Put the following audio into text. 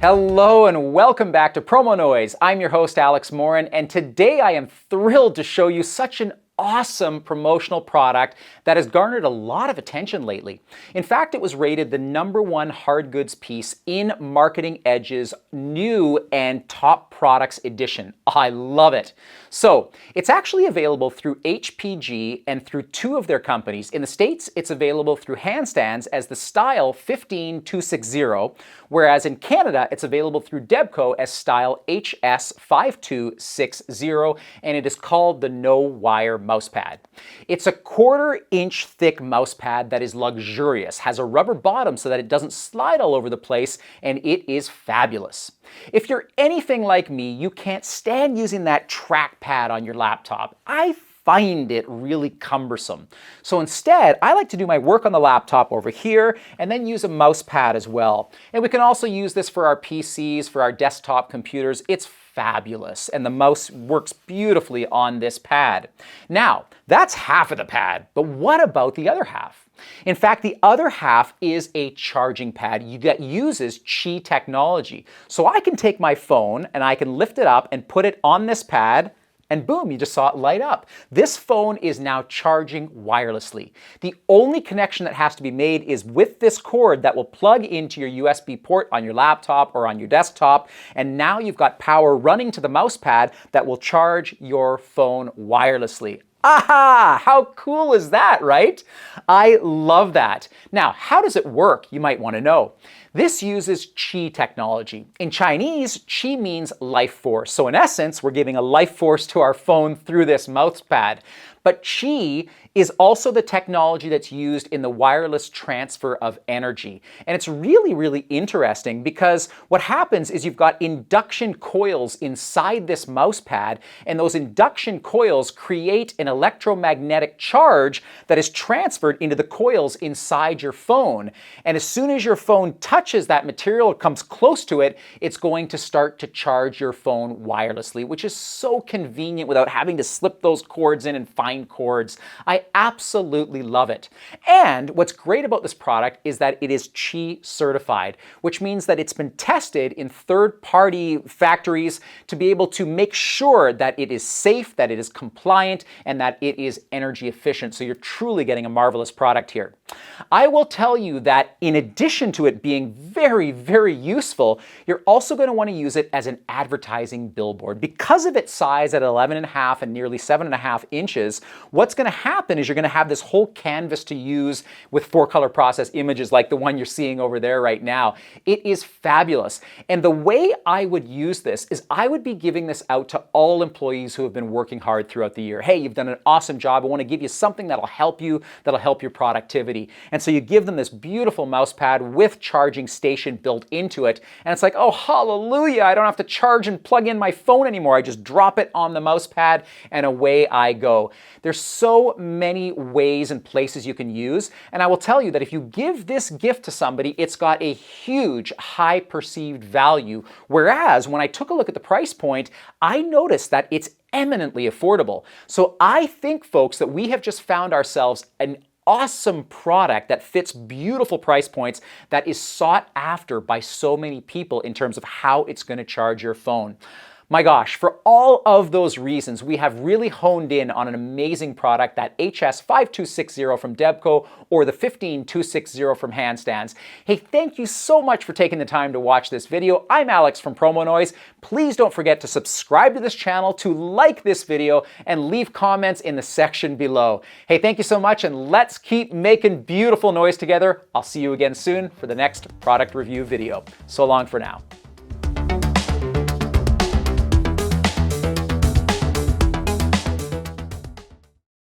Hello and welcome back to Promonoise. I'm your host Alex Morin, and today I am thrilled to show you such an awesome promotional product that has garnered a lot of attention lately. In fact, it was rated the #1 hard goods piece in Marketing Edge's new and top products edition. I love it. So it's actually available through HPG and through two of their companies. In the States, it's available through Handstands as the Style 15260, whereas in Canada, it's available through Debco as Style HS5260, and it is called the No Wire mousepad. It's a 1/4 inch thick mousepad that is luxurious, has a rubber bottom so that it doesn't slide all over the place, and it is fabulous. If you're anything like me, you can't stand using that trackpad on your laptop. I find it really cumbersome. So instead, I like to do my work on the laptop over here and then use a mouse pad as well. And we can also use this for our PCs, for our desktop computers. It's fabulous, and the mouse works beautifully on this pad. Now, that's half of the pad, but what about the other half? In fact, the other half is a charging pad that uses Qi technology. So I can take my phone and I can lift it up and put it on this pad, and boom, you just saw it light up. This phone is now charging wirelessly. The only connection that has to be made is with this cord that will plug into your USB port on your laptop or on your desktop, and now you've got power running to the mouse pad that will charge your phone wirelessly. Aha! How cool is that, right? I love that. Now, how does it work, you might want to know. This uses Qi technology. In Chinese, Qi means life force. So in essence, we're giving a life force to our phone through this mouse pad. But Qi is also the technology that's used in the wireless transfer of energy. And it's really, really interesting because what happens is you've got induction coils inside this mouse pad, and those induction coils create an electromagnetic charge that is transferred into the coils inside your phone. And as soon as your phone touches that material or comes close to it, it's going to start to charge your phone wirelessly, which is so convenient without having to slip those cords in and find cords. I absolutely love it. And what's great about this product is that it is Qi certified, which means that it's been tested in third-party factories to be able to make sure that it is safe, that it is compliant, and that it is energy efficient. So you're truly getting a marvelous product here. I will tell you that in addition to it being very, very useful, you're also going to want to use it as an advertising billboard. Because of its size at 11.5 and nearly 7.5 inches, what's going to happen is you're going to have this whole canvas to use with 4-color process images like the one you're seeing over there right now. It is fabulous. And the way I would use this is I would be giving this out to all employees who have been working hard throughout the year. Hey, you've done an awesome job. I want to give you something that'll help you, that'll help your productivity. And so you give them this beautiful mouse pad with charging station built into it. And it's like, oh, hallelujah, I don't have to charge and plug in my phone anymore. I just drop it on the mouse pad and away I go. There's so many ways and places you can use. And I will tell you that if you give this gift to somebody, it's got a huge, high perceived value. Whereas when I took a look at the price point, I noticed that it's eminently affordable. So I think, folks, that we have just found ourselves an awesome product that fits beautiful price points that is sought after by so many people in terms of how it's going to charge your phone. My gosh, for all of those reasons, we have really honed in on an amazing product, that HS5260 from Debco or the 15260 from Handstands. Hey, thank you so much for taking the time to watch this video. I'm Alex from Promonoise. Please don't forget to subscribe to this channel, to like this video, and leave comments in the section below. Hey, thank you so much, and let's keep making beautiful noise together. I'll see you again soon for the next product review video. So long for now.